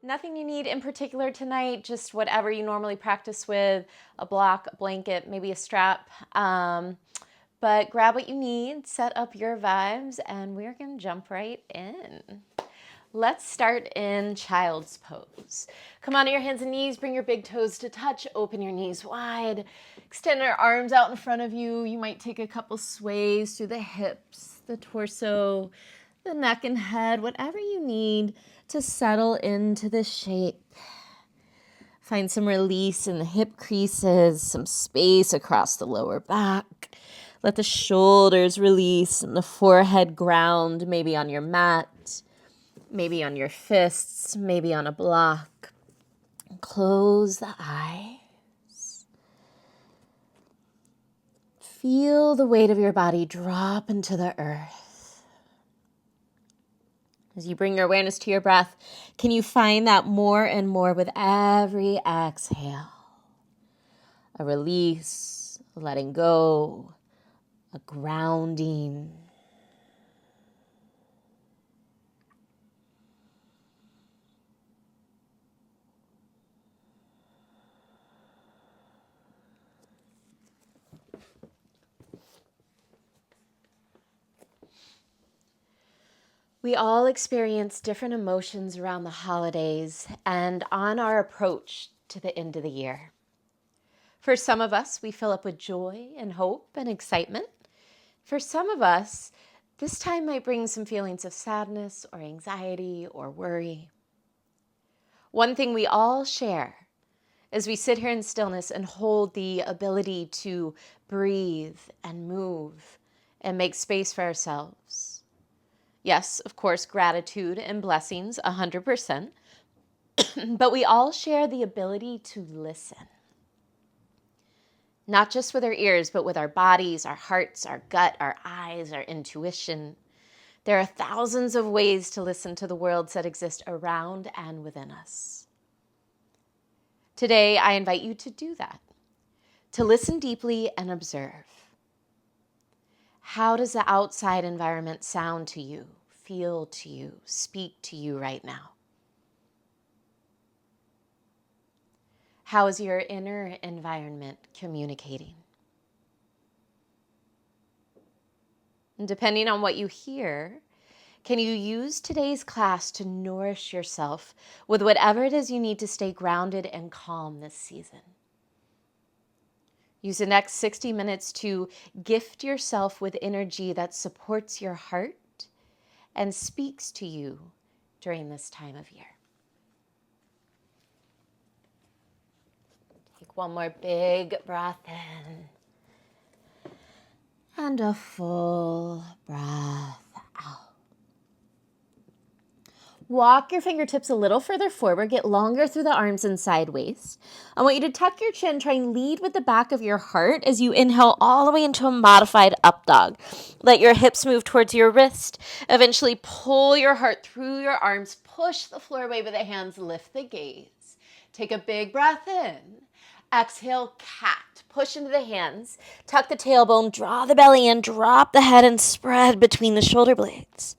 Nothing you need in particular tonight, just whatever you normally practice with, a block, a blanket, maybe a strap. But grab what you need, set up your vibes, and we're going to jump right in. Let's start in child's pose. Come onto your hands and knees, bring your big toes to touch, open your knees wide, extend your arms out in front of you. You might take a couple sways through the hips, the torso, the neck and head, whatever you need to settle into this shape. Find some release in the hip creases, some space across the lower back. Let the shoulders release and the forehead ground, maybe on your mat, maybe on your fists, maybe on a block. Close the eyes. Feel the weight of your body drop into the earth. As you bring your awareness to your breath, can you find that more and more with every exhale? A release, a letting go, a grounding. We all experience different emotions around the holidays and on our approach to the end of the year. For some of us, we fill up with joy and hope and excitement. For some of us, this time might bring some feelings of sadness or anxiety or worry. One thing we all share as we sit here in stillness and hold the ability to breathe and move and make space for ourselves. Yes, of course, gratitude and blessings, 100%. But we all share the ability to listen. Not just with our ears, but with our bodies, our hearts, our gut, our eyes, our intuition. There are thousands of ways to listen to the worlds that exist around and within us. Today, I invite you to do that, to listen deeply and observe. How does the outside environment sound to you, feel to you, speak to you right now? How is your inner environment communicating? And depending on what you hear, can you use today's class to nourish yourself with whatever it is you need to stay grounded and calm this season? Use the next 60 minutes to gift yourself with energy that supports your heart and speaks to you during this time of year. Take one more big breath in and a full breath out. Walk your fingertips a little further forward, get longer through the arms and side waist. I want you to tuck your chin, try and lead with the back of your heart as you inhale all the way into a modified up dog. Let your hips move towards your wrist. Eventually pull your heart through your arms, push the floor away with the hands, lift the gaze. Take a big breath in. Exhale, cat. Push into the hands, tuck the tailbone, draw the belly in, drop the head and spread between the shoulder blades.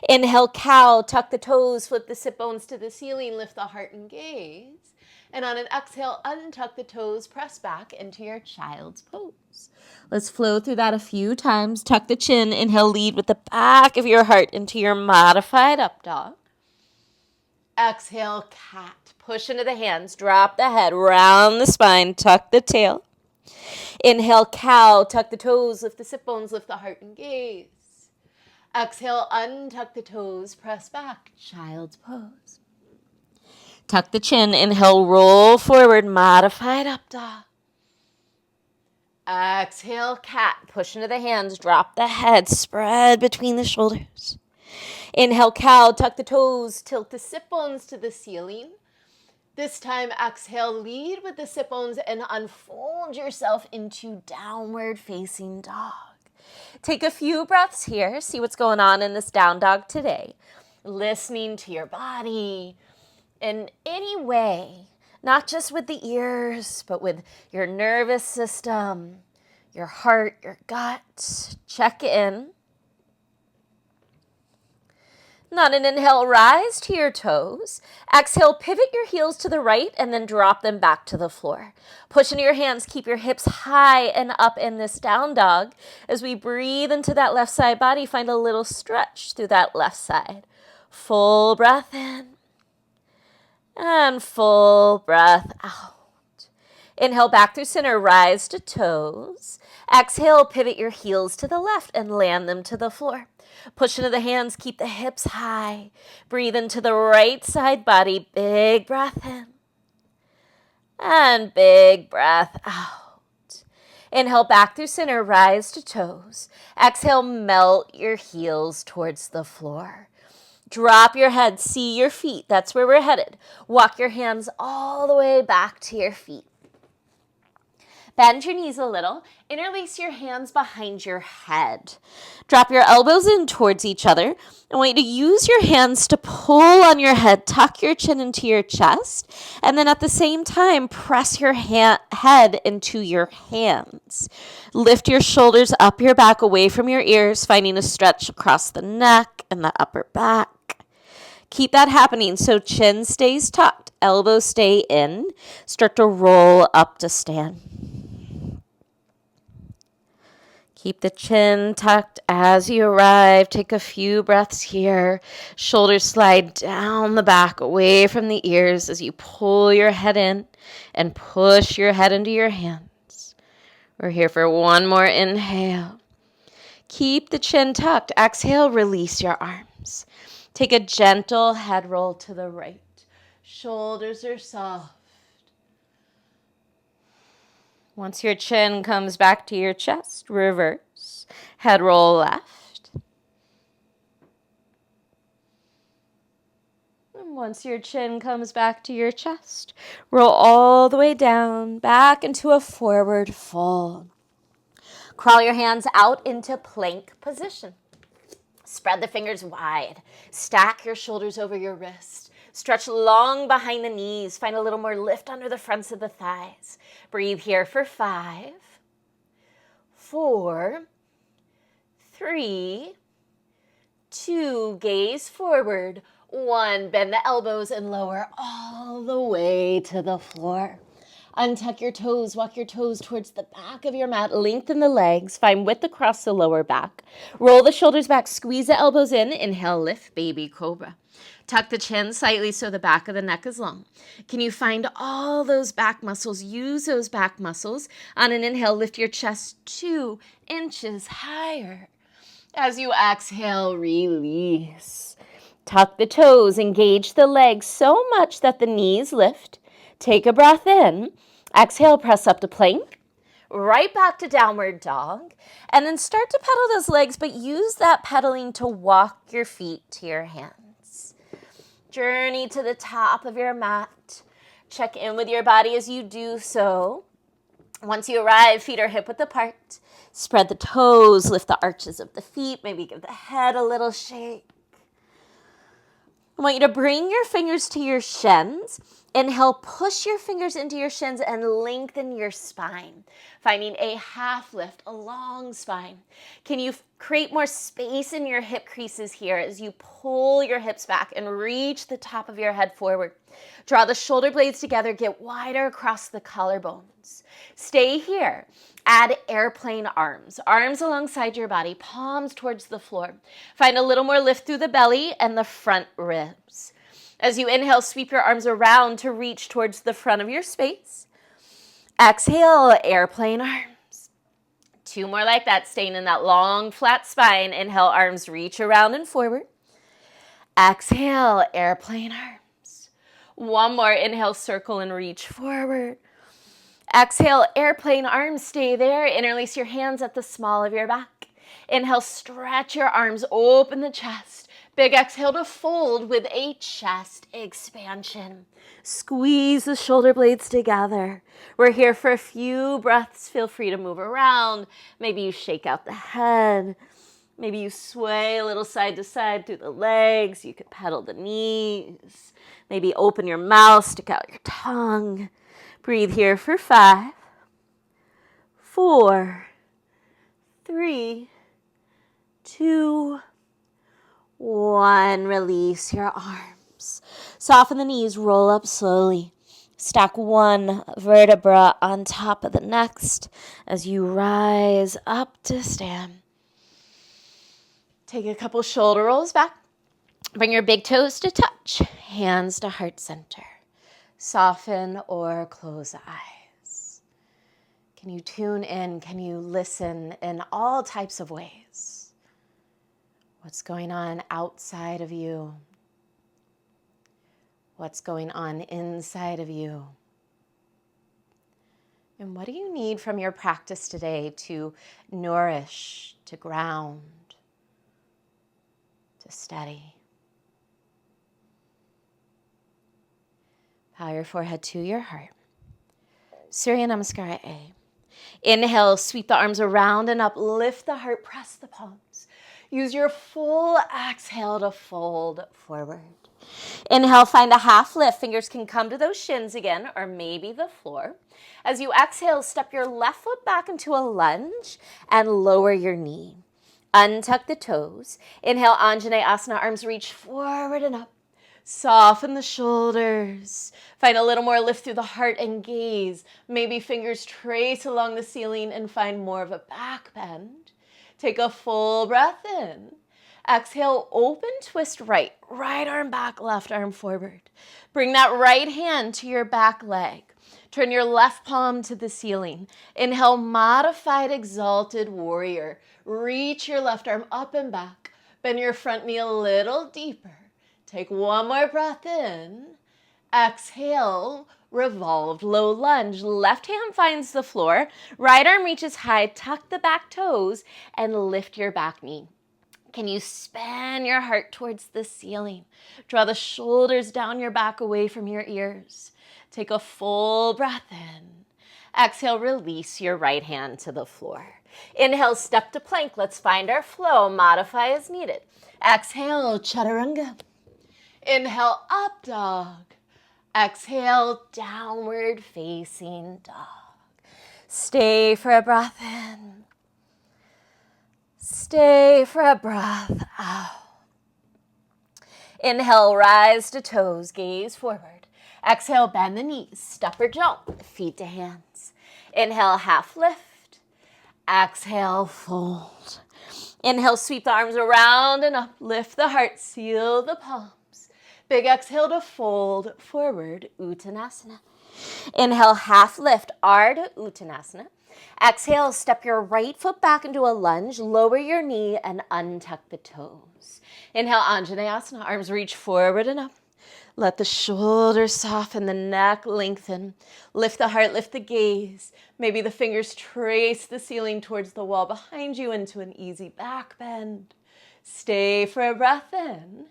Inhale, cow, tuck the toes, flip the sit bones to the ceiling, lift the heart and gaze. And on an exhale, untuck the toes, press back into your child's pose. Let's flow through that a few times. Tuck the chin, inhale, lead with the back of your heart into your modified up dog. Exhale, cat. Push into the hands, drop the head, round the spine, tuck the tail. Inhale, cow, tuck the toes, lift the sit bones, lift the heart and gaze. Exhale, untuck the toes, press back, child's pose. Tuck the chin, inhale, roll forward, modified up dog. Exhale, cat, push into the hands, drop the head, spread between the shoulders. Inhale, cow, tuck the toes, tilt the sit bones to the ceiling. This time, exhale, lead with the sit bones and unfold yourself into downward facing dog. Take a few breaths here, see what's going on in this down dog today. Listening to your body in any way, not just with the ears, but with your nervous system, your heart, your gut. Check in. And on an inhale, rise to your toes. Exhale, pivot your heels to the right and then drop them back to the floor. Push into your hands, keep your hips high and up in this down dog. As we breathe into that left side body, find a little stretch through that left side. Full breath in and full breath out. Inhale back through center, rise to toes. Exhale, pivot your heels to the left and land them to the floor. Push into the hands, keep the hips high. Breathe into the right side body, big breath in. And big breath out. Inhale back through center, rise to toes. Exhale, melt your heels towards the floor. Drop your head, see your feet. That's where we're headed. Walk your hands all the way back to your feet. Bend your knees a little. Interlace your hands behind your head. Drop your elbows in towards each other. I want you to use your hands to pull on your head, tuck your chin into your chest, and then at the same time, press your head into your hands. Lift your shoulders up your back, away from your ears, finding a stretch across the neck and the upper back. Keep that happening so chin stays tucked, elbows stay in. Start to roll up to stand. Keep the chin tucked as you arrive. Take a few breaths here. Shoulders slide down the back, away from the ears as you pull your head in and push your head into your hands. We're here for one more inhale. Keep the chin tucked. Exhale, release your arms. Take a gentle head roll to the right. Shoulders are soft. Once your chin comes back to your chest, reverse. Head roll left. And once your chin comes back to your chest, roll all the way down, back into a forward fold. Crawl your hands out into plank position. Spread the fingers wide. Stack your shoulders over your wrists. Stretch long behind the knees. Find a little more lift under the fronts of the thighs. Breathe here for 5, 4, 3, 2, gaze forward. 1, bend the elbows and lower all the way to the floor. Untuck your toes, walk your toes towards the back of your mat, lengthen the legs, find width across the lower back. Roll the shoulders back, squeeze the elbows in, inhale, lift, baby cobra. Tuck the chin slightly so the back of the neck is long. Can you find all those back muscles? Use those back muscles. On an inhale, lift your chest 2 inches higher. As you exhale, release. Tuck the toes, engage the legs so much that the knees lift. Take a breath in. Exhale, press up to plank. Right back to downward dog. And then start to pedal those legs, but use that pedaling to walk your feet to your hands. Journey to the top of your mat. Check in with your body as you do so. Once you arrive, feet are hip width apart. Spread the toes, lift the arches of the feet, maybe give the head a little shake. I want you to bring your fingers to your shins. Inhale, push your fingers into your shins and lengthen your spine. Finding a half lift, a long spine. Can you create more space in your hip creases here as you pull your hips back and reach the top of your head forward? Draw the shoulder blades together, get wider across the collarbones. Stay here. Add airplane arms. Arms alongside your body, palms towards the floor. Find a little more lift through the belly and the front ribs. As you inhale, sweep your arms around to reach towards the front of your space. Exhale, airplane arms. 2 more like that, staying in that long, flat spine. Inhale, arms reach around and forward. Exhale, airplane arms. 1 more, inhale, circle and reach forward. Exhale, airplane arms, stay there. Interlace your hands at the small of your back. Inhale, stretch your arms, open the chest. Big exhale to fold with a chest expansion. Squeeze the shoulder blades together. We're here for a few breaths. Feel free to move around. Maybe you shake out the head. Maybe you sway a little side to side through the legs. You could pedal the knees. Maybe open your mouth, stick out your tongue. Breathe here for 5, 4, 3, 2, 1, release your arms. Soften the knees, roll up slowly. Stack one vertebra on top of the next as you rise up to stand. Take a couple shoulder rolls back. Bring your big toes to touch, hands to heart center. Soften or close the eyes. Can you tune in? Can you listen in all types of ways? What's going on outside of you? What's going on inside of you? And what do you need from your practice today to nourish, to ground, to steady? Bow your forehead to your heart. Surya Namaskara A. Inhale, sweep the arms around and up. Lift the heart, press the palms. Use your full exhale to fold forward. Inhale, find a half lift. Fingers can come to those shins again, or maybe the floor. As you exhale, step your left foot back into a lunge and lower your knee. Untuck the toes. Inhale, Anjaneyasana, arms reach forward and up. Soften the shoulders. Find a little more lift through the heart and gaze. Maybe fingers trace along the ceiling and find more of a back bend. Take a full breath in. Exhale, open, twist right. Right arm back, left arm forward. Bring that right hand to your back leg. Turn your left palm to the ceiling. Inhale, modified exalted warrior. Reach your left arm up and back. Bend your front knee a little deeper. Take one more breath in. Exhale, revolved low lunge. Left hand finds the floor. Right arm reaches high. Tuck the back toes and lift your back knee. Can you span your heart towards the ceiling? Draw the shoulders down your back away from your ears. Take a full breath in. Exhale, release your right hand to the floor. Inhale, step to plank. Let's find our flow. Modify as needed. Exhale, chaturanga. Inhale, up dog. Exhale, downward facing dog. Stay for a breath in. Stay for a breath out. Inhale, rise to toes, gaze forward. Exhale, bend the knees, step or jump, feet to hands. Inhale, half lift. Exhale, fold. Inhale, sweep the arms around and up. Lift the heart, seal the palms. Big exhale to fold forward, Uttanasana. Inhale, half lift, Ardha Uttanasana. Exhale, step your right foot back into a lunge, lower your knee and untuck the toes. Inhale, Anjaneyasana, arms reach forward and up. Let the shoulders soften, the neck lengthen. Lift the heart, lift the gaze. Maybe the fingers trace the ceiling towards the wall behind you into an easy back bend. Stay for a breath in.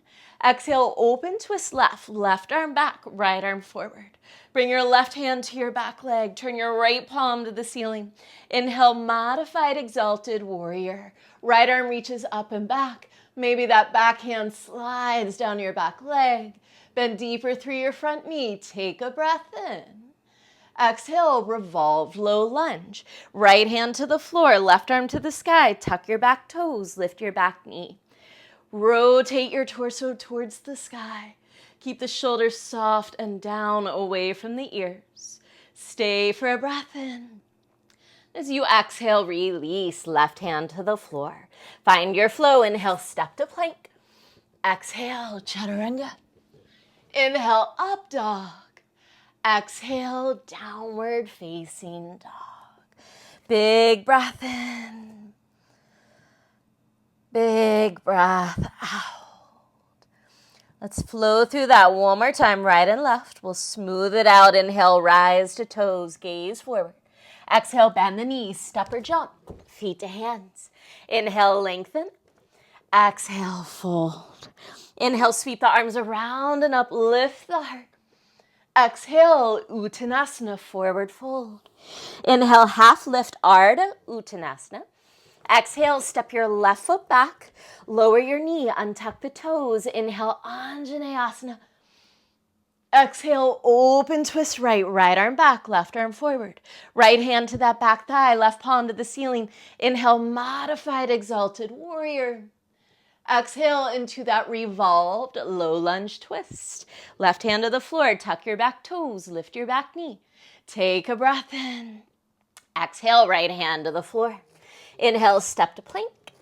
Exhale, open, twist left. Left arm back, right arm forward. Bring your left hand to your back leg. Turn your right palm to the ceiling. Inhale, modified exalted warrior. Right arm reaches up and back. Maybe that back hand slides down your back leg. Bend deeper through your front knee. Take a breath in. Exhale, revolved low lunge. Right hand to the floor, left arm to the sky. Tuck your back toes, lift your back knee. Rotate your torso towards the sky. Keep the shoulders soft and down away from the ears. Stay for a breath in. As you exhale, release left hand to the floor. Find your flow. Inhale, step to plank. Exhale, chaturanga. Inhale, up dog. Exhale, downward facing dog. Big breath in. Big breath out. Let's flow through that one more time, right and left. We'll smooth it out. Inhale, rise to toes, gaze forward. Exhale, bend the knees, step or jump, feet to hands. Inhale, lengthen. Exhale, fold. Inhale, sweep the arms around and up, lift the heart. Exhale, Uttanasana, forward fold. Inhale, half lift, Ardha Uttanasana. Exhale, step your left foot back, lower your knee, untuck the toes. Inhale, Anjaneyasana. Exhale, open twist right, right arm back, left arm forward. Right hand to that back thigh, left palm to the ceiling. Inhale, modified exalted warrior. Exhale into that revolved low lunge twist. Left hand to the floor, tuck your back toes, lift your back knee. Take a breath in. Exhale, right hand to the floor. Inhale, step to plank.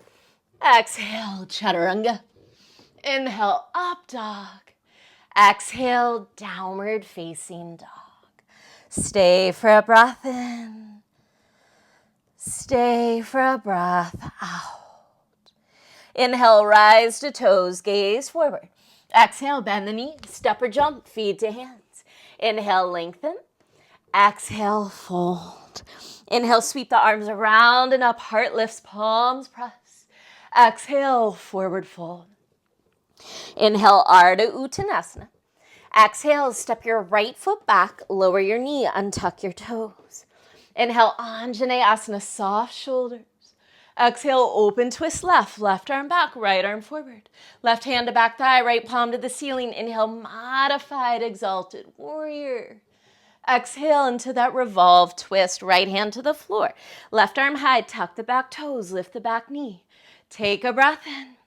Exhale, chaturanga. Inhale, up dog. Exhale, downward facing dog. Stay for a breath in. Stay for a breath out. Inhale, rise to toes, gaze forward. Exhale, bend the knee, step or jump, feet to hands. Inhale, lengthen. Exhale, fold. Inhale, sweep the arms around and up, heart lifts, palms press. Exhale, forward fold. Inhale, Ardha Uttanasana. Exhale, step your right foot back, lower your knee, untuck your toes. Inhale, Anjaneyasana, soft shoulders. Exhale, open twist left, left arm back, right arm forward. Left hand to back thigh, right palm to the ceiling. Inhale, modified exalted warrior. Exhale into that revolve twist, right hand to the floor. Left arm high, tuck the back toes, lift the back knee. Take a breath in.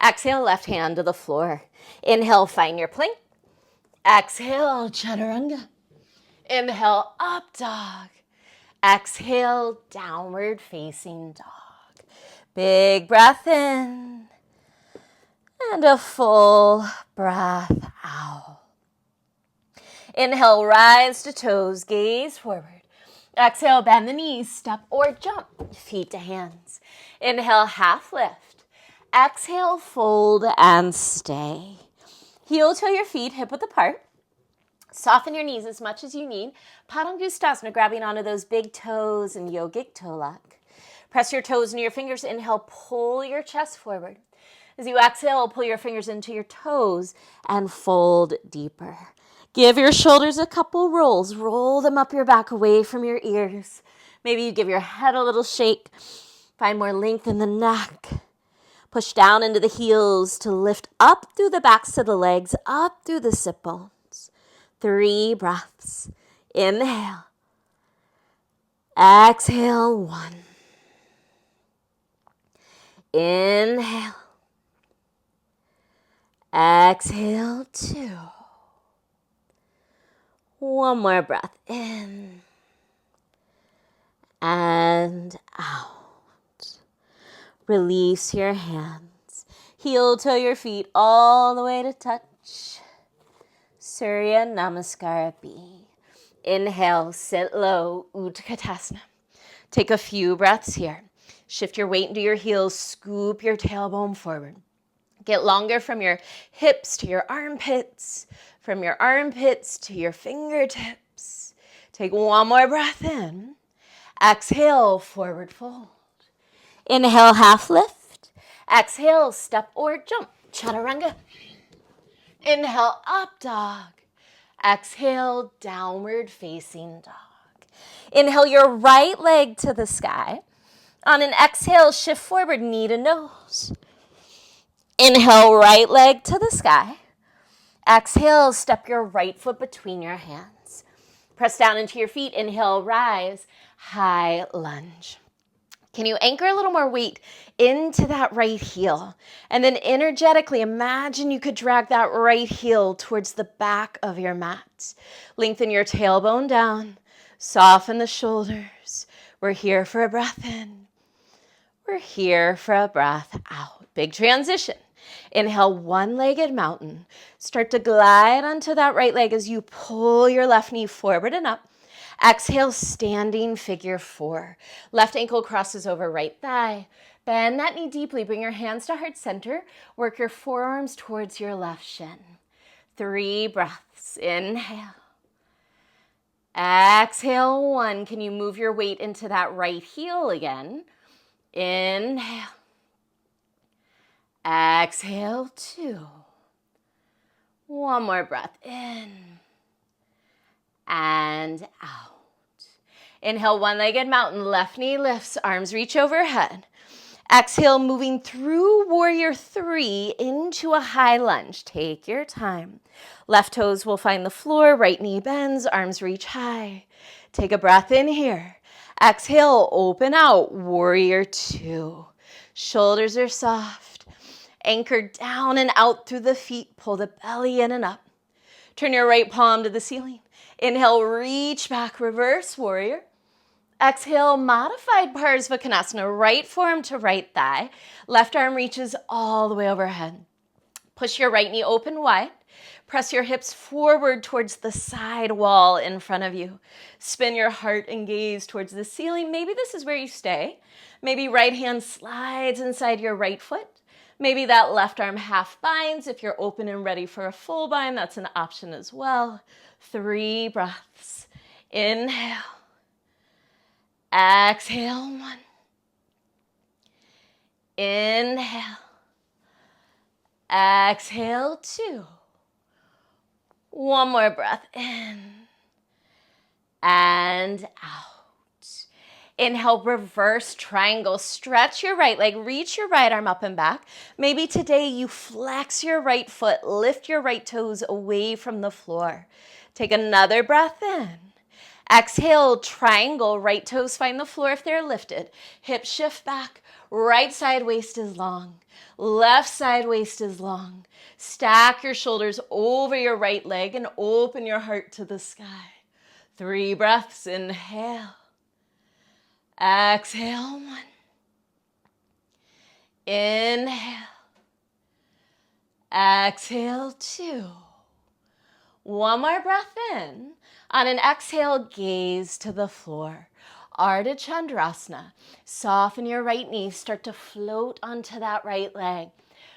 Exhale, left hand to the floor. Inhale, find your plank. Exhale, chaturanga. Inhale, up dog. Exhale, downward facing dog. Big breath in and a full breath out. Inhale, rise to toes, gaze forward. Exhale, bend the knees, step or jump, feet to hands. Inhale, half lift. Exhale, fold and stay. Heel to your feet, hip width apart. Soften your knees as much as you need. Padangustasana, grabbing onto those big toes in yogic toe lock. Press your toes into your fingers. Inhale, pull your chest forward. As you exhale, pull your fingers into your toes and fold deeper. Give your shoulders a couple rolls. Roll them up your back away from your ears. Maybe you give your head a little shake. Find more length in the neck. Push down into the heels to lift up through the backs of the legs, up through the sit bones. 3 breaths. Inhale. Exhale, 1. Inhale. Exhale, 2. One more breath in and out. Release your hands. Heel to your feet all the way to touch. Surya Namaskar B. Inhale, sit low, Utkatasana. Take a few breaths here. Shift your weight into your heels, scoop your tailbone forward. Get longer from your hips to your armpits, from your armpits to your fingertips. Take one more breath in. Exhale, forward fold. Inhale, half lift. Exhale, step or jump, chaturanga. Inhale, up dog. Exhale, downward facing dog. Inhale your right leg to the sky. On an exhale, shift forward, knee to nose. Inhale, right leg to the sky. Exhale, step your right foot between your hands. Press down into your feet. Inhale, rise, high lunge. Can you anchor a little more weight into that right heel? And then energetically imagine you could drag that right heel towards the back of your mat. Lengthen your tailbone down. Soften the shoulders. We're here for a breath in. We're here for a breath out. Big transition. Inhale, one-legged mountain. Start to glide onto that right leg as you pull your left knee forward and up. Exhale, standing figure 4. Left ankle crosses over right thigh. Bend that knee deeply. Bring your hands to heart center. Work your forearms towards your left shin. 3 breaths. Inhale. Exhale, 1. Can you move your weight into that right heel again? Inhale. Exhale, 2. One more breath in and out. Inhale, one-legged mountain, left knee lifts, arms reach overhead. Exhale, moving through warrior 3 into a high lunge. Take your time. Left toes will find the floor, right knee bends, arms reach high. Take a breath in here. Exhale, open out, warrior 2. Shoulders are soft. Anchor down and out through the feet. Pull the belly in and up. Turn your right palm to the ceiling. Inhale, reach back, reverse warrior. Exhale, modified Parsvakonasana, right forearm to right thigh. Left arm reaches all the way overhead. Push your right knee open wide. Press your hips forward towards the side wall in front of you. Spin your heart and gaze towards the ceiling. Maybe this is where you stay. Maybe right hand slides inside your right foot. Maybe that left arm half binds. If you're open and ready for a full bind, that's an option as well. 3 breaths. Inhale. Exhale, 1. Inhale. Exhale, 2. One more breath in and out. Inhale, reverse triangle. Stretch your right leg, reach your right arm up and back. Maybe today you flex your right foot, lift your right toes away from the floor. Take another breath in. Exhale, triangle, right toes find the floor if they're lifted. Hips shift back, right side waist is long, left side waist is long. Stack your shoulders over your right leg and open your heart to the sky. 3 breaths, inhale. Exhale, 1. Inhale. Exhale, 2. One more breath in. On an exhale, gaze to the floor. Ardha Chandrasana. Soften your right knee. Start to float onto that right leg.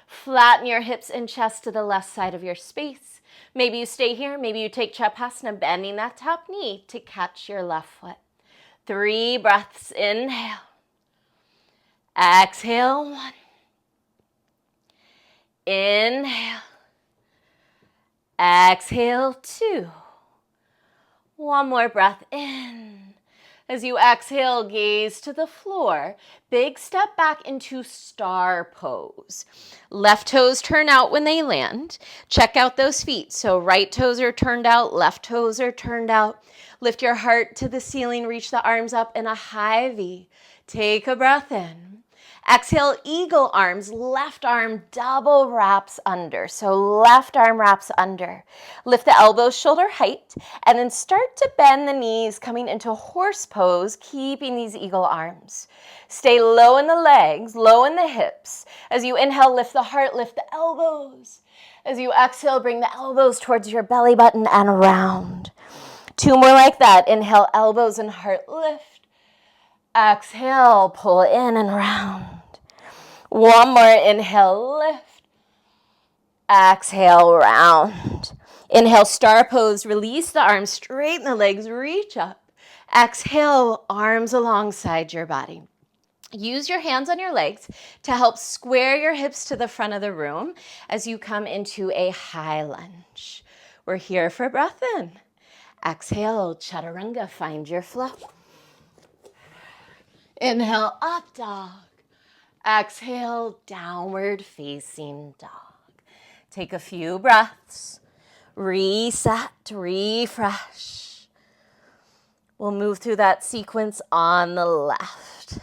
Flatten your hips and chest to the left side of your space. Maybe you stay here. Maybe you take Chapasana, bending that top knee to catch your left foot. 3 breaths. Inhale. Exhale, 1. Inhale. Exhale, 2. One more breath in. As you exhale, gaze to the floor. Big step back into star pose. Left toes turn out when they land. Check out those feet. So right toes are turned out, left toes are turned out. Lift your heart to the ceiling, reach the arms up in a high V. Take a breath in. Exhale, eagle arms, left arm double wraps under. So left arm wraps under. Lift the elbows shoulder height and then start to bend the knees coming into horse pose, keeping these eagle arms. Stay low in the legs, low in the hips. As you inhale, lift the heart, lift the elbows. As you exhale, bring the elbows towards your belly button and around. 2 more like that. Inhale, elbows and heart lift. Exhale, pull in and round. 1 more, inhale, lift. Exhale, round. Inhale, star pose, release the arms, straighten the legs, reach up. Exhale, arms alongside your body. Use your hands on your legs to help square your hips to the front of the room as you come into a high lunge. We're here for breath in. Exhale, chaturanga, find your flow. Inhale, up dog. Exhale, downward facing dog. Take a few breaths. Reset, refresh. We'll move through that sequence on the left.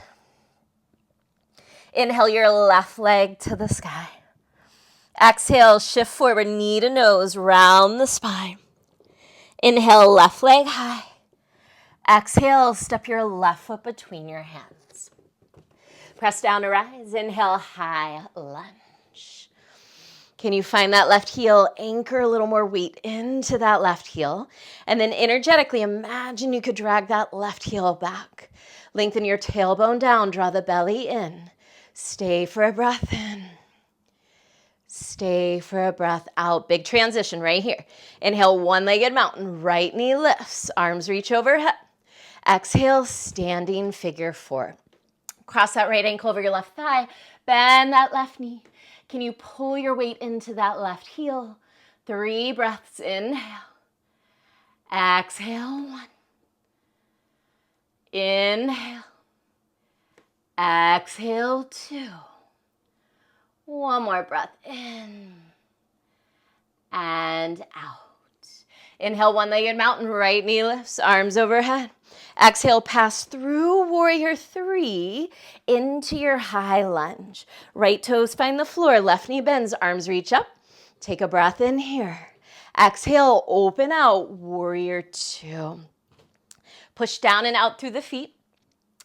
Inhale your left leg to the sky. Exhale, shift forward, knee to nose, round the spine. Inhale, left leg high. Exhale, step your left foot between your hands. Press down to rise. Inhale, high lunge. Can you find that left heel? Anchor a little more weight into that left heel. And then energetically, imagine you could drag that left heel back. Lengthen your tailbone down. Draw the belly in. Stay for a breath in. Stay for a breath out. Big transition right here. Inhale, one-legged mountain. Right knee lifts. Arms reach overhead. Exhale, standing figure 4. Cross that right ankle over your left thigh. Bend that left knee. Can you pull your weight into that left heel? 3 breaths. Inhale. Exhale, 1. Inhale. Exhale, 2. One more breath in and out. Inhale, one-legged mountain, right knee lifts, arms overhead. Exhale, pass through warrior three into your high lunge. Right toes find the floor, left knee bends, arms reach up. Take a breath in here. Exhale, open out, warrior two. Push down and out through the feet.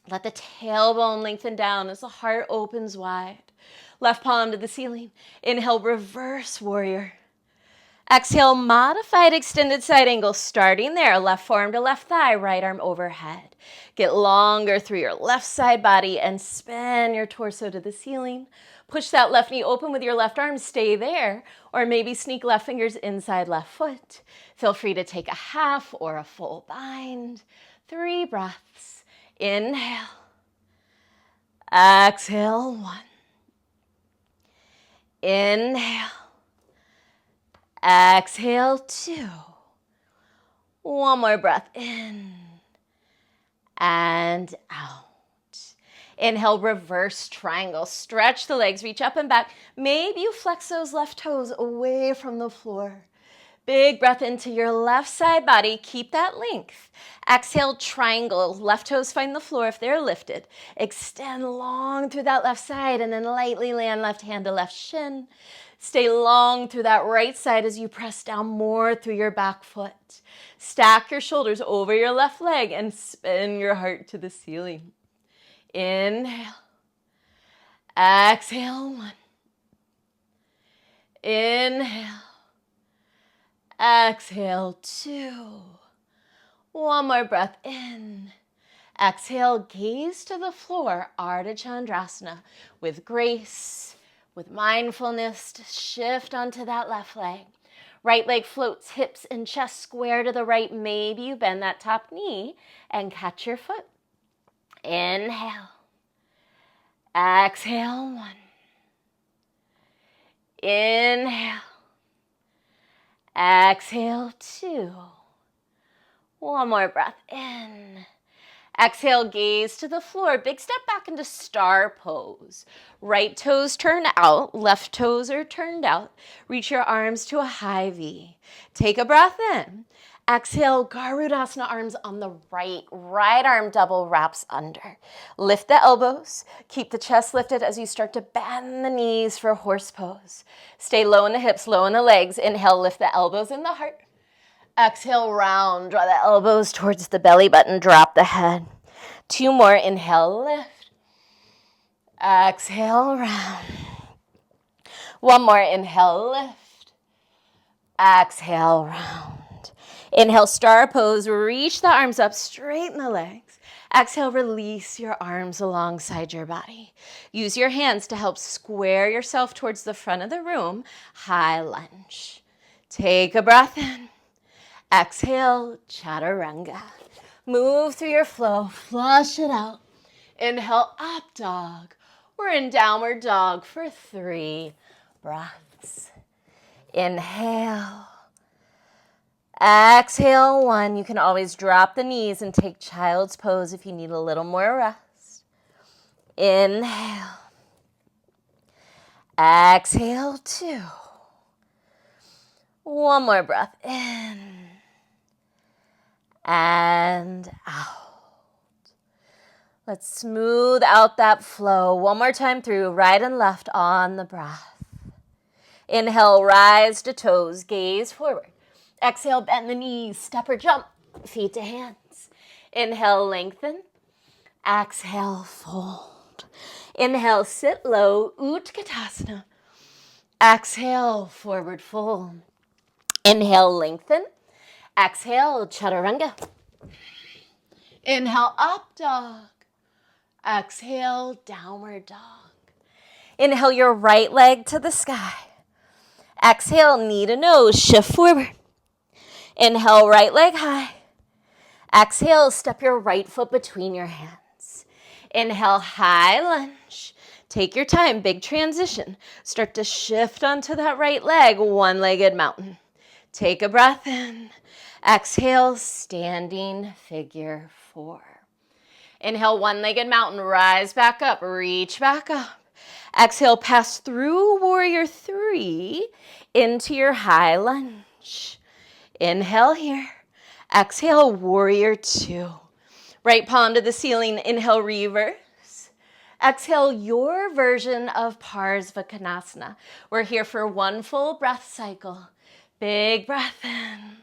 Let the tailbone lengthen down as the heart opens wide. Left palm to the ceiling. Inhale, reverse warrior. Exhale, modified extended side angle, starting there. Left forearm to left thigh, right arm overhead. Get longer through your left side body and spin your torso to the ceiling. Push that left knee open with your left arm, stay there, or maybe sneak left fingers inside left foot. Feel free to take a half or a full bind. 3 breaths. Inhale. Exhale, 1. Inhale. Exhale, 2. One more breath in and out. Inhale, reverse triangle. Stretch the legs, reach up and back. Maybe you flex those left toes away from the floor. Big breath into your left side body. Keep that length. Exhale, triangle. Left toes find the floor if they're lifted. Extend long through that left side and then lightly land left hand to left shin. Stay long through that right side as you press down more through your back foot. Stack your shoulders over your left leg and spin your heart to the ceiling. Inhale. Exhale, 1. Inhale. Exhale, 2. One more breath in. Exhale, gaze to the floor, Ardha Chandrasana, with grace, with mindfulness to shift onto that left leg. Right leg floats, hips and chest square to the right. Maybe you bend that top knee and catch your foot. Inhale. Exhale, 1. Inhale. Exhale, 2. One more breath in. Exhale, gaze to the floor. Big step back into star pose. Right toes turn out, left toes are turned out. Reach your arms to a high V. Take a breath in. Exhale, Garudasana, arms on the right. Right arm double wraps under. Lift the elbows. Keep the chest lifted as you start to bend the knees for horse pose. Stay low in the hips, low in the legs. Inhale, lift the elbows in the heart. Exhale, round. Draw the elbows towards the belly button. Drop the head. 2 more. Inhale, lift. Exhale, round. 1 more. Inhale, lift. Exhale, round. Inhale, star pose. Reach the arms up, straighten the legs. Exhale, release your arms alongside your body. Use your hands to help square yourself towards the front of the room. High lunge. Take a breath in. Exhale, chaturanga. Move through your flow, flush it out. Inhale, up dog. We're in downward dog for 3 breaths. Inhale. Exhale, 1. You can always drop the knees and take child's pose if you need a little more rest. Inhale. Exhale, 2. One more breath in and out. Let's smooth out that flow. One more time through, right and left on the breath. Inhale, rise to toes, gaze forward. Exhale, bend the knees, step or jump, feet to hands. Inhale, lengthen. Exhale, fold. Inhale, sit low, Utkatasana. Exhale, forward fold. Inhale, lengthen. Exhale, chaturanga. Inhale, up dog. Exhale, downward dog. Inhale your right leg to the sky. Exhale, knee to nose, shift forward. Inhale, right leg high. Exhale, step your right foot between your hands. Inhale, high lunge. Take your time, big transition. Start to shift onto that right leg, one-legged mountain. Take a breath in. Exhale, standing figure 4. Inhale, one-legged mountain, rise back up, reach back up. Exhale, pass through warrior 3 into your high lunge. Inhale here. Exhale, warrior two. Right palm to the ceiling. Inhale, reverse. Exhale, your version of Parsvakonasana. We're here for one full breath cycle. Big breath in.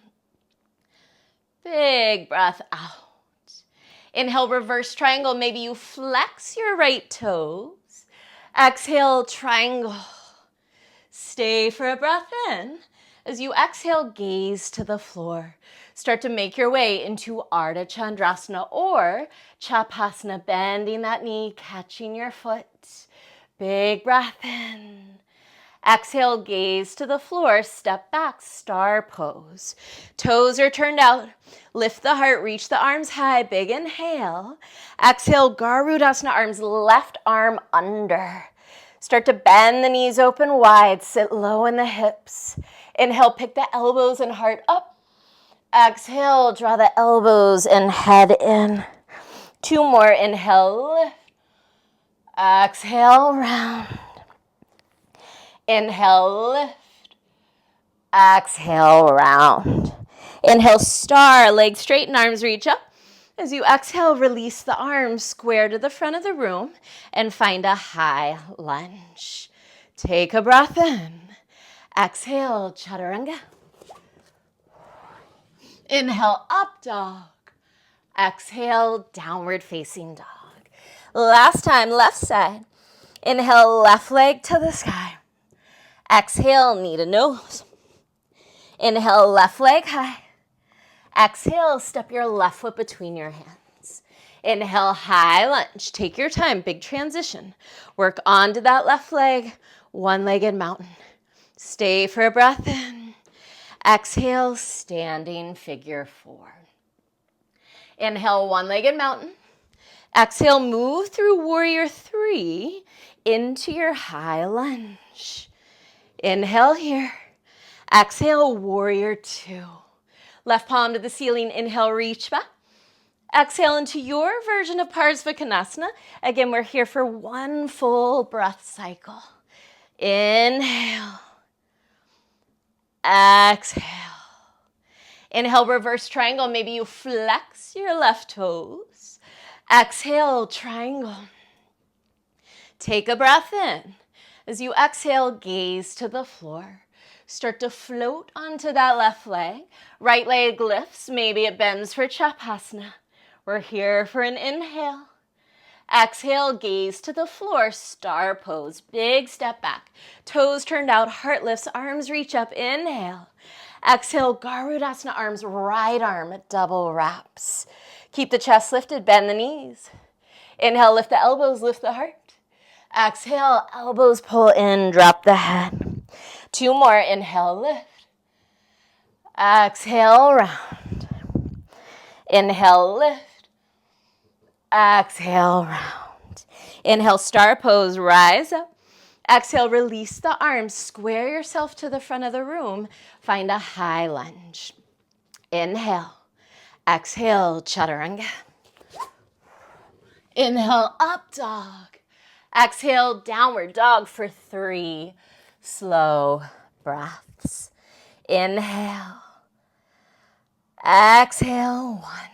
Big breath out. Inhale, reverse triangle. Maybe you flex your right toes. Exhale, triangle. Stay for a breath in. As you exhale, gaze to the floor. Start to make your way into Ardha Chandrasana or Chapasana, bending that knee, catching your foot. Big breath in. Exhale, gaze to the floor, step back, star pose. Toes are turned out. Lift the heart, reach the arms high, big inhale. Exhale, Garudasana, arms left arm under. Start to bend the knees open wide, sit low in the hips. Inhale, pick the elbows and heart up. Exhale, draw the elbows and head in. Two more, inhale, lift. Exhale, round. Inhale, lift. Exhale, round. Inhale, star, legs straight and arms reach up. As you exhale, release the arms, square to the front of the room, and find a high lunge. Take a breath in. Exhale, chaturanga. Inhale, up dog. Exhale, downward facing dog. Last time, left side. Inhale, left leg to the sky. Exhale, knee to nose. Inhale, left leg high. Exhale, step your left foot between your hands. Inhale, high lunge. Take your time, big transition. Work onto that left leg, one-legged mountain. Stay for a breath in. Exhale, standing figure four. Inhale, one-legged mountain. Exhale, move through warrior three into your high lunge. Inhale here. Exhale, warrior two. Left palm to the ceiling. Inhale, reach back. Exhale into your version of Parsvakonasana. Again, we're here for one full breath cycle. Inhale. Exhale. Inhale, reverse triangle. Maybe you flex your left toes. Exhale, triangle. Take a breath in. As you exhale, gaze to the floor. Start to float onto that left leg. Right leg lifts. Maybe it bends for Chapasana. We're here for an inhale. Exhale, gaze to the floor, star pose. Big step back. Toes turned out, heart lifts, arms reach up. Inhale. Exhale, Garudasana, arms right arm, double wraps. Keep the chest lifted, bend the knees. Inhale, lift the elbows, lift the heart. Exhale, elbows pull in, drop the head. Two more, inhale, lift. Exhale, round. Inhale, lift. Exhale, round. Inhale, star pose, rise up. Exhale, release the arms, square yourself to the front of the room. Find a high lunge. Inhale. Exhale, chaturanga. Inhale, up dog. Exhale, downward dog for three slow breaths. Inhale. Exhale, one.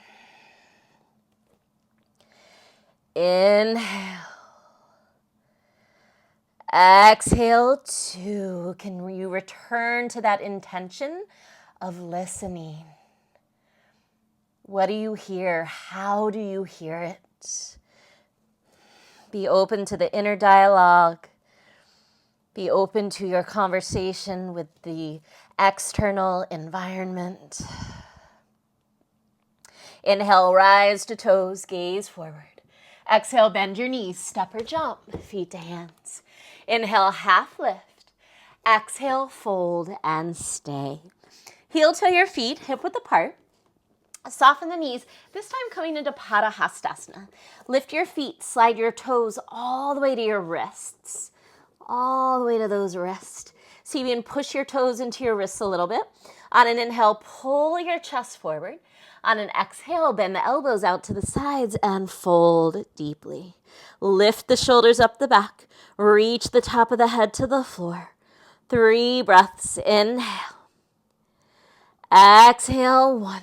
Inhale. Exhale, two. Can you return to that intention of listening? What do you hear? How do you hear it? Be open to the inner dialogue. Be open to your conversation with the external environment. Inhale, rise to toes, gaze forward. Exhale, bend your knees, step or jump, feet to hands. Inhale, half lift. Exhale, fold and stay. Heel to your feet, hip width apart. Soften the knees, this time coming into Padahastasana. Lift your feet, slide your toes all the way to your wrists. All the way to those wrists. See if you can push your toes into your wrists a little bit. On an inhale, pull your chest forward. On an exhale, bend the elbows out to the sides and fold deeply. Lift the shoulders up the back. Reach the top of the head to the floor. 3 breaths. Inhale. Exhale, 1.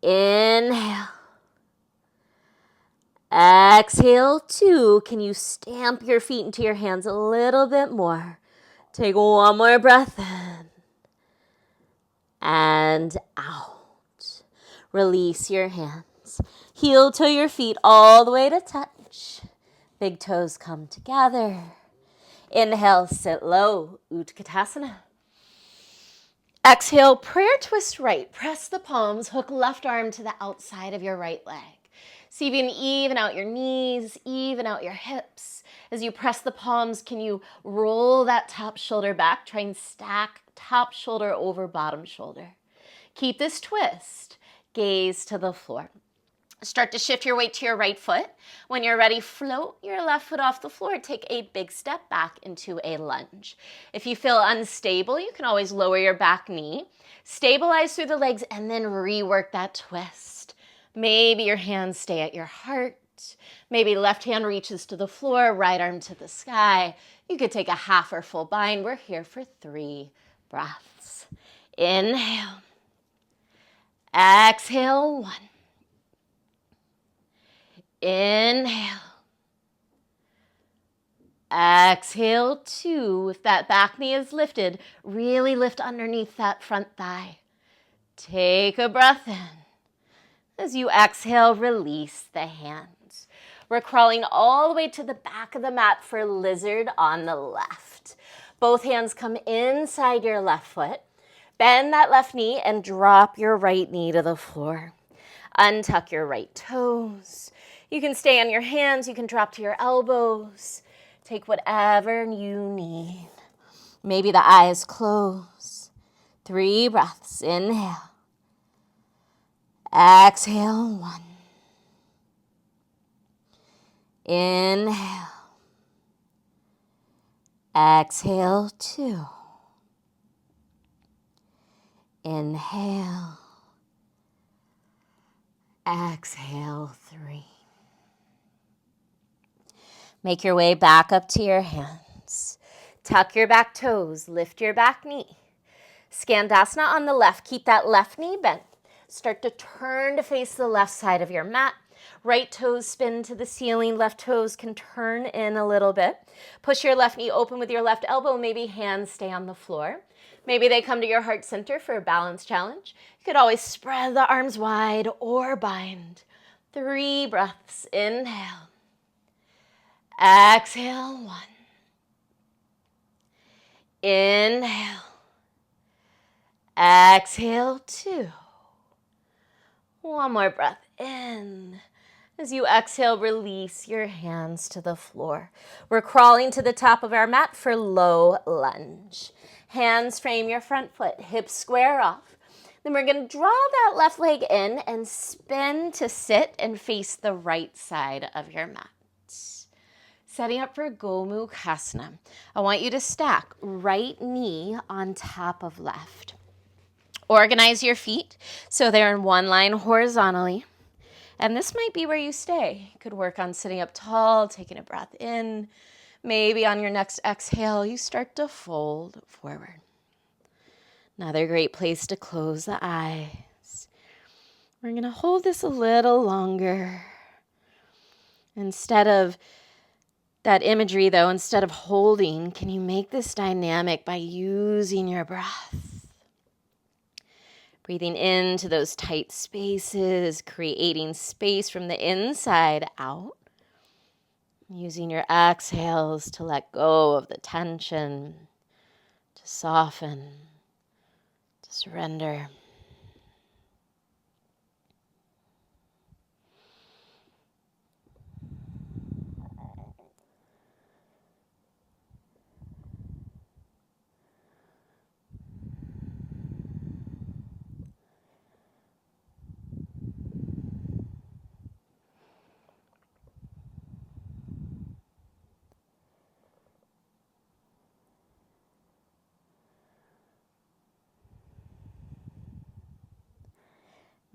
Inhale. Exhale, 2. Can you stamp your feet into your hands a little bit more? Take one more breath in. And out. Release your hands. Heel to your feet all the way to touch. Big toes come together. Inhale, sit low, Utkatasana. Exhale, prayer twist right. Press the palms, hook left arm to the outside of your right leg. See if you can even out your knees, even out your hips. As you press the palms, can you roll that top shoulder back? Try and stack top shoulder over bottom shoulder. Keep this twist. Gaze to the floor. Start to shift your weight to your right foot. When you're ready, float your left foot off the floor. Take a big step back into a lunge. If you feel unstable, you can always lower your back knee. Stabilize through the legs and then rework that twist. Maybe your hands stay at your heart. Maybe left hand reaches to the floor, right arm to the sky. You could take a half or full bind. We're here for 3 breaths. Inhale. Exhale, 1. Inhale. Exhale, 2. If that back knee is lifted, really lift underneath that front thigh. Take a breath in. As you exhale, release the hands. We're crawling all the way to the back of the mat for lizard on the left. Both hands come inside your left foot. Bend that left knee and drop your right knee to the floor. Untuck your right toes. You can stay on your hands. You can drop to your elbows. Take whatever you need. Maybe the eyes close. 3 breaths. Inhale. Exhale, 1. Inhale. Exhale, 2. Inhale. Exhale, 3. Make your way back up to your hands. Tuck your back toes. Lift your back knee. Skandasana on the left. Keep that left knee bent. Start to turn to face the left side of your mat. Right toes spin to the ceiling. Left toes can turn in a little bit. Push your left knee open with your left elbow. Maybe hands stay on the floor. Maybe they come to your heart center for a balance challenge. You could always spread the arms wide or bind. 3 breaths. Inhale. Exhale, 1. Inhale. Exhale, 2. One more breath in. As you exhale, release your hands to the floor. We're crawling to the top of our mat for low lunge. Hands frame your front foot, hips square off. Then we're going to draw that left leg in and spin to sit and face the right side of your mat. Setting up for Gomukhasana. I want you to stack right knee on top of left. Organize your feet so they're in one line horizontally. And this might be where you stay. You could work on sitting up tall, taking a breath in. Maybe on your next exhale, you start to fold forward. Another great place to close the eyes. We're going to hold this a little longer. Instead of that imagery, though, instead of holding, can you make this dynamic by using your breath? Breathing into those tight spaces, creating space from the inside out. Using your exhales to let go of the tension, to soften, to surrender.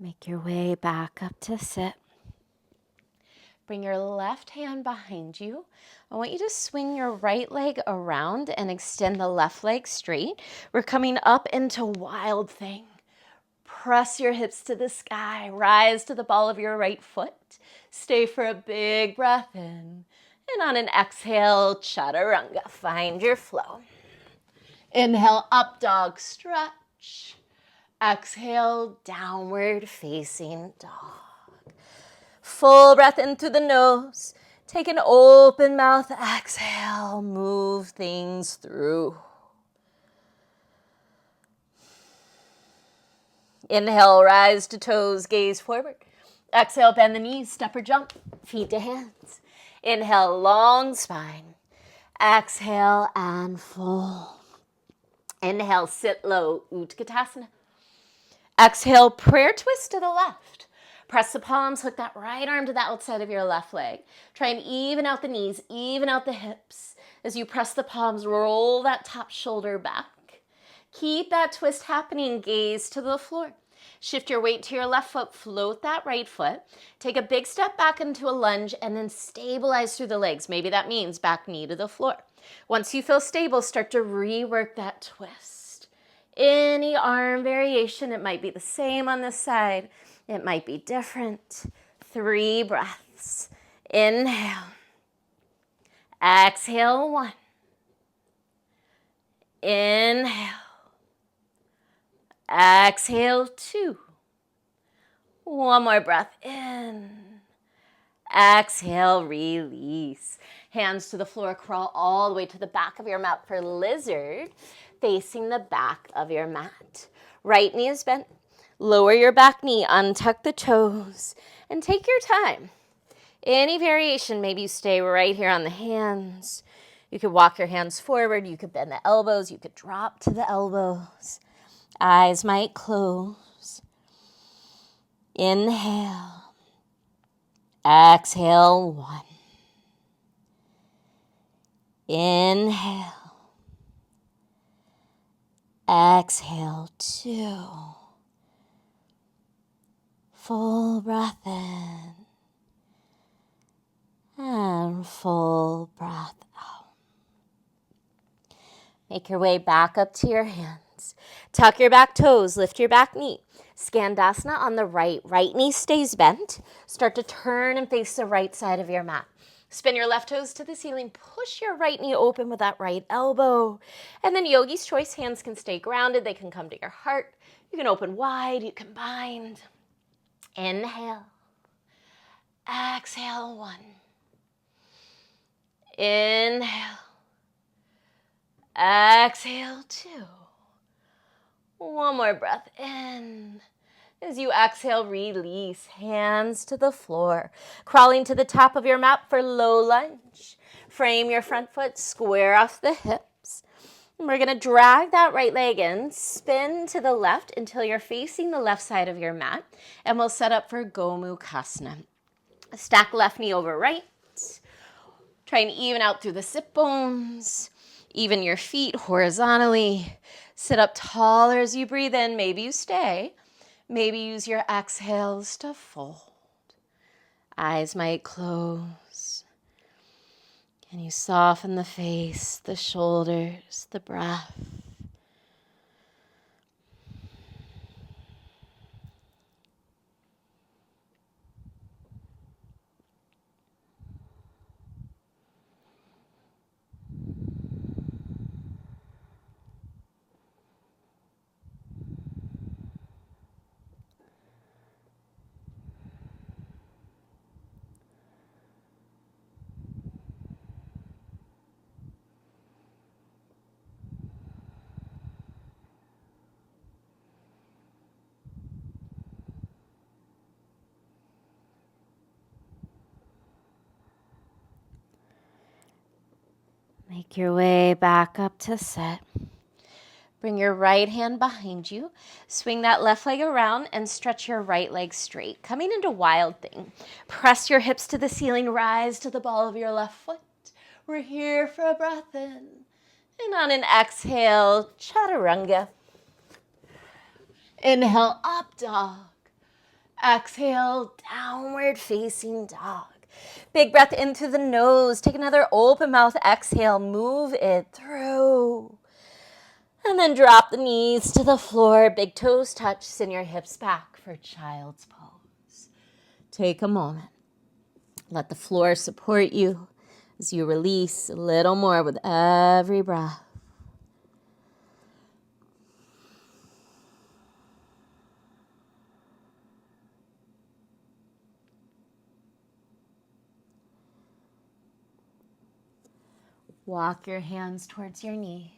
Make your way back up to sit. Bring your left hand behind you. I want you to swing your right leg around and extend the left leg straight. We're coming up into Wild Thing. Press your hips to the sky. Rise to the ball of your right foot. Stay for a big breath in. And on an exhale, chaturanga. Find your flow. Inhale, up dog stretch. Exhale, downward facing dog. Full breath in through the nose. Take an open mouth. Exhale, move things through. Inhale, rise to toes, gaze forward. Exhale, bend the knees, step or jump, feet to hands. Inhale, long spine. Exhale and fold. Inhale, sit low, Utkatasana. Exhale, prayer twist to the left. Press the palms, hook that right arm to the outside of your left leg. Try and even out the knees, even out the hips. As you press the palms, roll that top shoulder back. Keep that twist happening, gaze to the floor. Shift your weight to your left foot, float that right foot. Take a big step back into a lunge and then stabilize through the legs. Maybe that means back knee to the floor. Once you feel stable, start to rework that twist. Any arm variation, it might be the same on this side. It might be different. 3 breaths. Inhale. Exhale, 1. Inhale. Exhale, 2. One more breath in. Exhale, release. Hands to the floor, crawl all the way to the back of your mat for lizard, facing the back of your mat. Right knee is bent. Lower your back knee, untuck the toes, and take your time. Any variation, maybe you stay right here on the hands. You could walk your hands forward. You could bend the elbows. You could drop to the elbows. Eyes might close. Inhale. Exhale, 1. Inhale. Exhale, 2. Full breath in. And full breath out. Make your way back up to your hands. Tuck your back toes, lift your back knee. Skandasana on the right. Right knee stays bent. Start to turn and face the right side of your mat. Spin your left toes to the ceiling. Push your right knee open with that right elbow. And then yogi's choice, hands can stay grounded. They can come to your heart. You can open wide. You can bind. Inhale. Exhale, 1. Inhale. Exhale, 2. One more breath in. As you exhale, release. Hands to the floor. Crawling to the top of your mat for low lunge. Frame your front foot, square off the hips. And we're going to drag that right leg in. Spin to the left until you're facing the left side of your mat. And we'll set up for Gomukhasana. Stack left knee over right. Try and even out through the sit bones. Even your feet horizontally. Sit up taller as you breathe in. Maybe you stay. Maybe use your exhales to fold. Eyes might close. Can you soften the face, the shoulders, the breath? Make your way back up to set. Bring your right hand behind you. Swing that left leg around and stretch your right leg straight. Coming into Wild Thing. Press your hips to the ceiling. Rise to the ball of your left foot. We're here for a breath in. And on an exhale, chaturanga. Inhale, up dog. Exhale, downward facing dog. Big breath in through the nose. Take another open mouth exhale. Move it through. And then drop the knees to the floor. Big toes touch. Send your hips back for child's pose. Take a moment. Let the floor support you as you release a little more with every breath. Walk your hands towards your knees.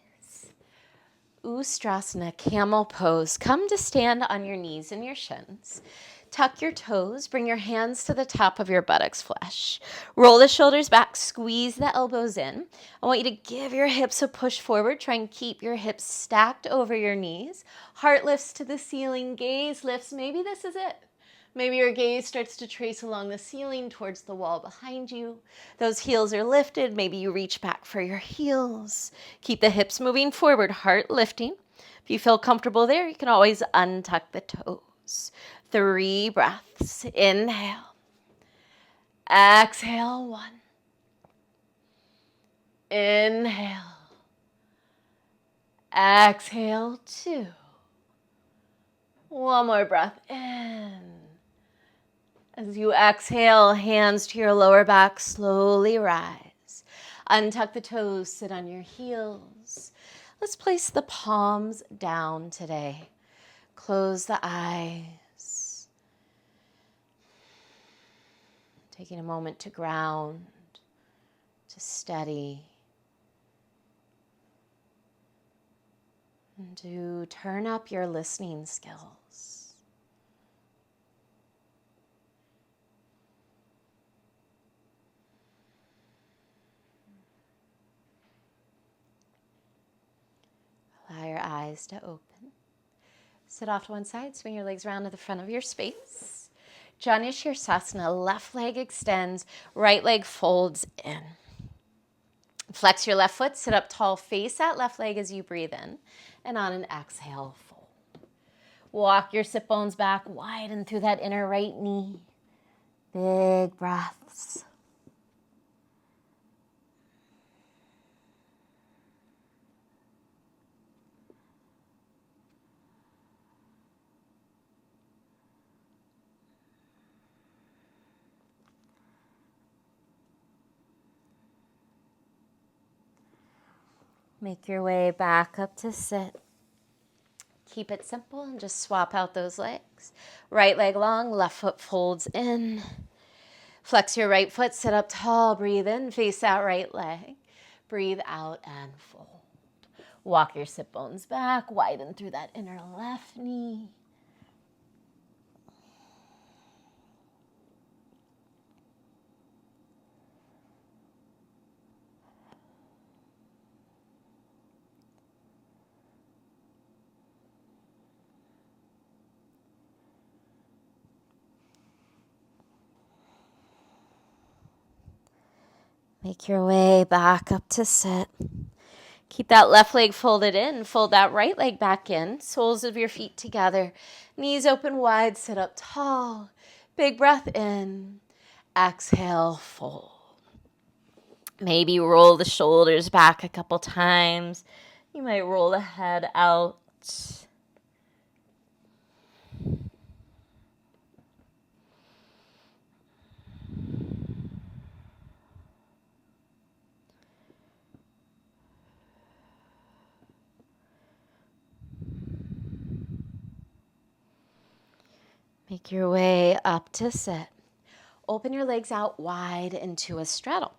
Ustrasana, camel pose. Come to stand on your knees and your shins. Tuck your toes. Bring your hands to the top of your buttocks flesh. Roll the shoulders back. Squeeze the elbows in. I want you to give your hips a push forward. Try and keep your hips stacked over your knees. Heart lifts to the ceiling. Gaze lifts. Maybe this is it. Maybe your gaze starts to trace along the ceiling towards the wall behind you. Those heels are lifted. Maybe you reach back for your heels. Keep the hips moving forward, heart lifting. If you feel comfortable there, you can always untuck the toes. 3 breaths. Inhale. Exhale, 1. Inhale. Exhale, 2. One more breath in. As you exhale, hands to your lower back, slowly rise. Untuck the toes, sit on your heels. Let's place the palms down today. Close the eyes. Taking a moment to ground, to steady, and to turn up your listening skills. Allow your eyes to open. Sit off to one side, swing your legs around to the front of your space. Janu Shirsasana, left leg extends, right leg folds in. Flex your left foot, sit up tall, face that left leg as you breathe in. And on an exhale, fold. Walk your sit bones back, widen through that inner right knee. Big breaths. Make your way back up to sit. Keep it simple and just swap out those legs. Right leg long, left foot folds in. Flex your right foot, sit up tall, breathe in, face that right leg. Breathe out and fold. Walk your sit bones back, widen through that inner left knee. Make your way back up to sit. Keep that left leg folded in. Fold that right leg back in. Soles of your feet together. Knees open wide. Sit up tall. Big breath in. Exhale, fold. Maybe roll the shoulders back a couple times. You might roll the head out. Make your way up to sit. Open your legs out wide into a straddle.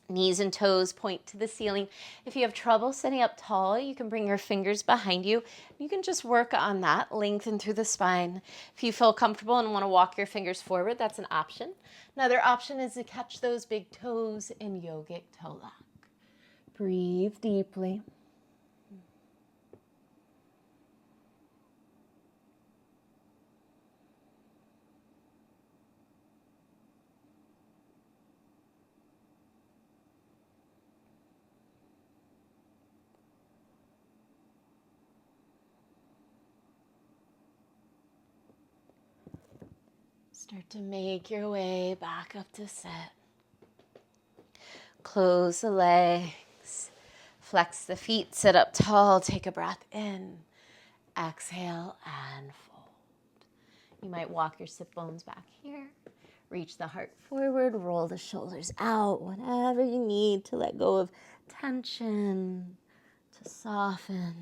Knees and toes point to the ceiling. If you have trouble sitting up tall, you can bring your fingers behind you. You can just work on that, lengthen through the spine. If you feel comfortable and want to walk your fingers forward, that's an option. Another option is to catch those big toes in yogic toe lock. Breathe deeply. Start to make your way back up to sit. Close the legs. Flex the feet. Sit up tall. Take a breath in. Exhale and fold. You might walk your sit bones back here. Reach the heart forward. Roll the shoulders out. Whatever you need to let go of tension, to soften.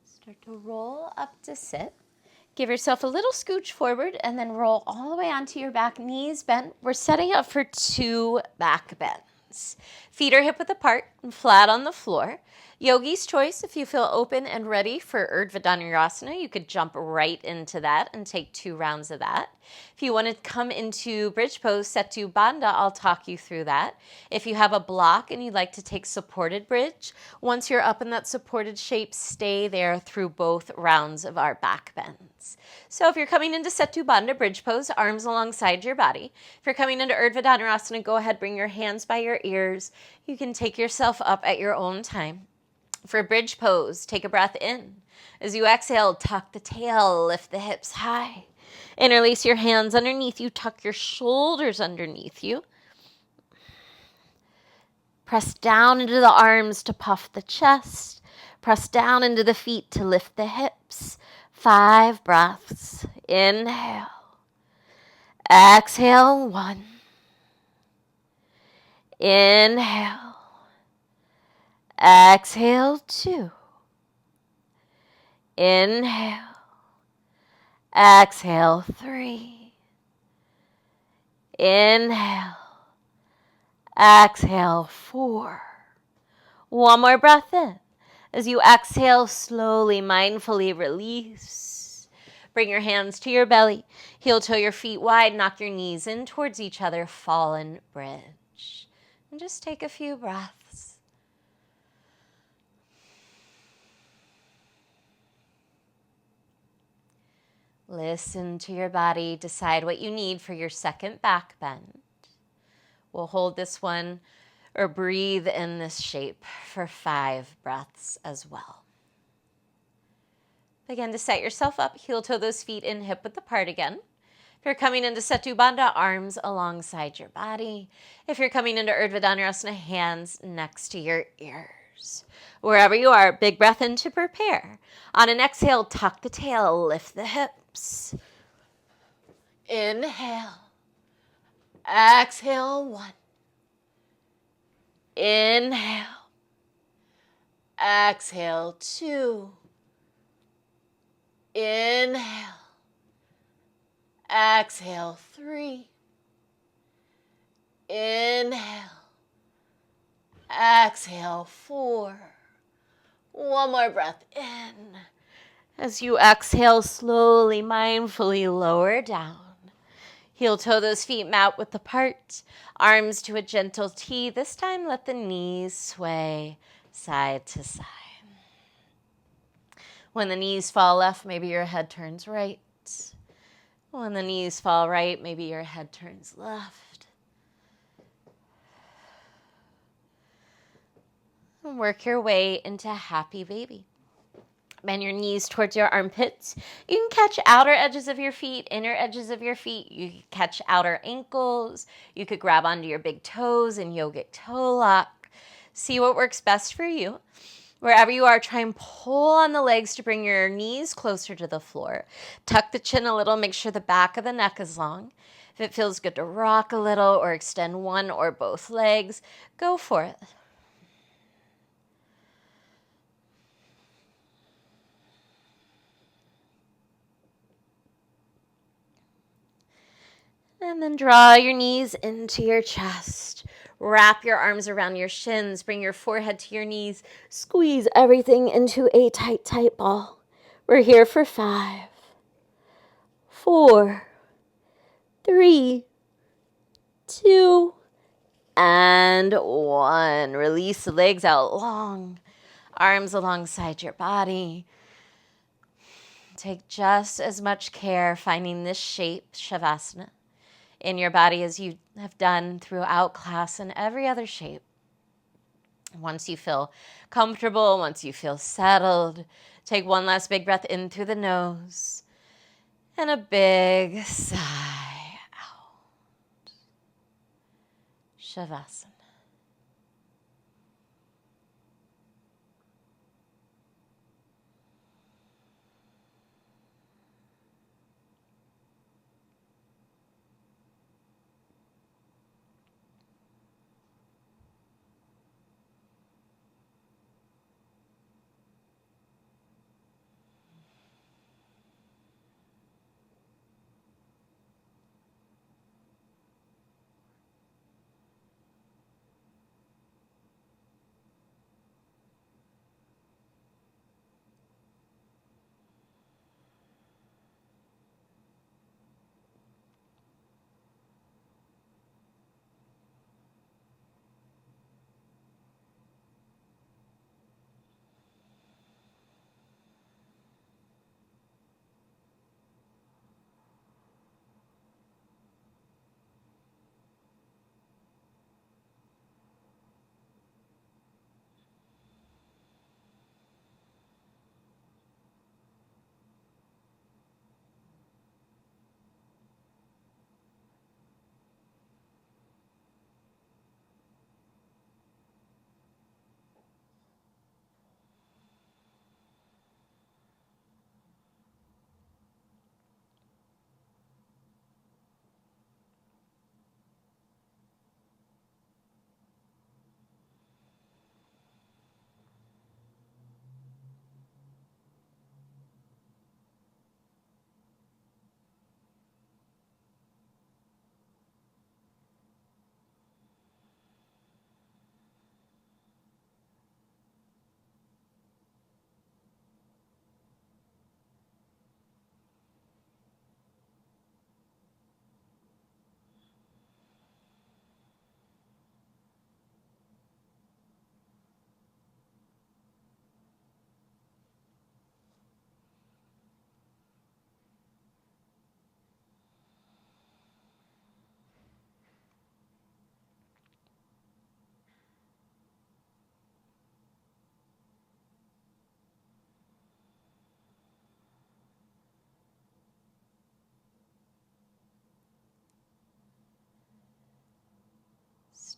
Start to roll up to sit. Give yourself a little scooch forward and then roll all the way onto your back, knees bent. We're setting up for 2 back bends. Feet are hip width apart and flat on the floor. Yogi's choice, if you feel open and ready for Urdhva Dhanurasana, you could jump right into that and take 2 rounds of that. If you want to come into bridge pose, Setu Bandha, I'll talk you through that. If you have a block and you'd like to take supported bridge, once you're up in that supported shape, stay there through both rounds of our back bends. So if you're coming into Setu Bandha, bridge pose, arms alongside your body. If you're coming into Urdhva Dhanurasana, go ahead, bring your hands by your ears. You can take yourself up at your own time. For bridge pose, take a breath in. As you exhale, tuck the tail, lift the hips high. Interlace your hands underneath you, tuck your shoulders underneath you. Press down into the arms to puff the chest. Press down into the feet to lift the hips. 5 breaths. Inhale. Exhale, 1. Inhale. Exhale, 2. Inhale. Exhale, 3. Inhale. Exhale, 4. One more breath in. As you exhale, slowly, mindfully release. Bring your hands to your belly. Heel toe your feet wide. Knock your knees in towards each other. Fallen bridge. And just take a few breaths. Listen to your body. Decide what you need for your second back bend. We'll hold this one or breathe in this shape for 5 breaths as well. Begin to set yourself up. Heel toe those feet in, hip width apart again. If you're coming into Setu Bandha, arms alongside your body. If you're coming into Urdhva Dhanurasana, hands next to your ears. Wherever you are, big breath in to prepare. On an exhale, tuck the tail, lift the hips. Inhale. Exhale, 1. Inhale. Exhale, 2. Inhale. Exhale, 3. Inhale. Exhale, 4. One more breath in. As you exhale, slowly, mindfully lower down. Heel toe those feet mat width apart. Arms to a gentle T. This time let the knees sway side to side. When the knees fall left, maybe your head turns right. When the knees fall right, maybe your head turns left. And work your way into happy baby. Bend your knees towards your armpits. You can catch outer edges of your feet, inner edges of your feet. You can catch outer ankles. You could grab onto your big toes in yogic toe lock. See what works best for you. Wherever you are, try and pull on the legs to bring your knees closer to the floor. Tuck the chin a little. Make sure the back of the neck is long. If it feels good to rock a little or extend one or both legs, go for it. And then draw your knees into your chest. Wrap your arms around your shins. Bring your forehead to your knees. Squeeze everything into a tight, tight ball. We're here for 5, 4, 3, 2, and 1. Release the legs out long. Arms alongside your body. Take just as much care finding this shape, Shavasana, in your body as you have done throughout class and every other shape. Once you feel comfortable, once you feel settled, take one last big breath in through the nose and a big sigh out. Shavasana.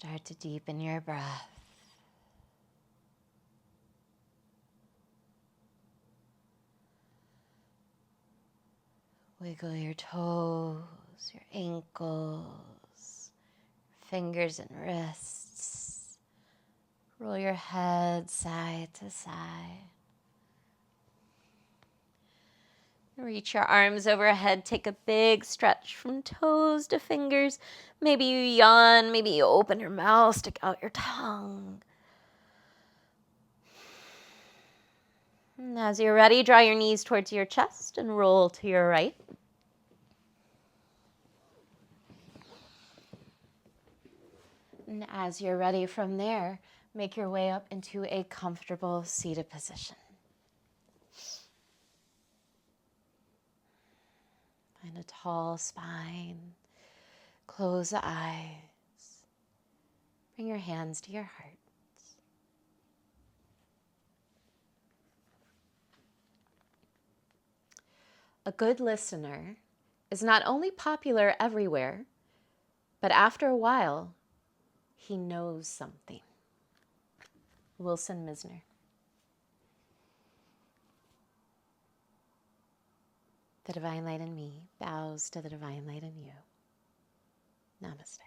Start to deepen your breath. Wiggle your toes, your ankles, fingers and wrists. Roll your head side to side. Reach your arms overhead. Take a big stretch from toes to fingers. Maybe you yawn. Maybe you open your mouth, stick out your tongue. And as you're ready, draw your knees towards your chest and roll to your right. And as you're ready from there, make your way up into a comfortable seated position. Find a tall spine. Close the eyes. Bring your hands to your heart. A good listener is not only popular everywhere, but after a while, he knows something. Wilson Misner. The divine light in me bows to the divine light in you. Namaste.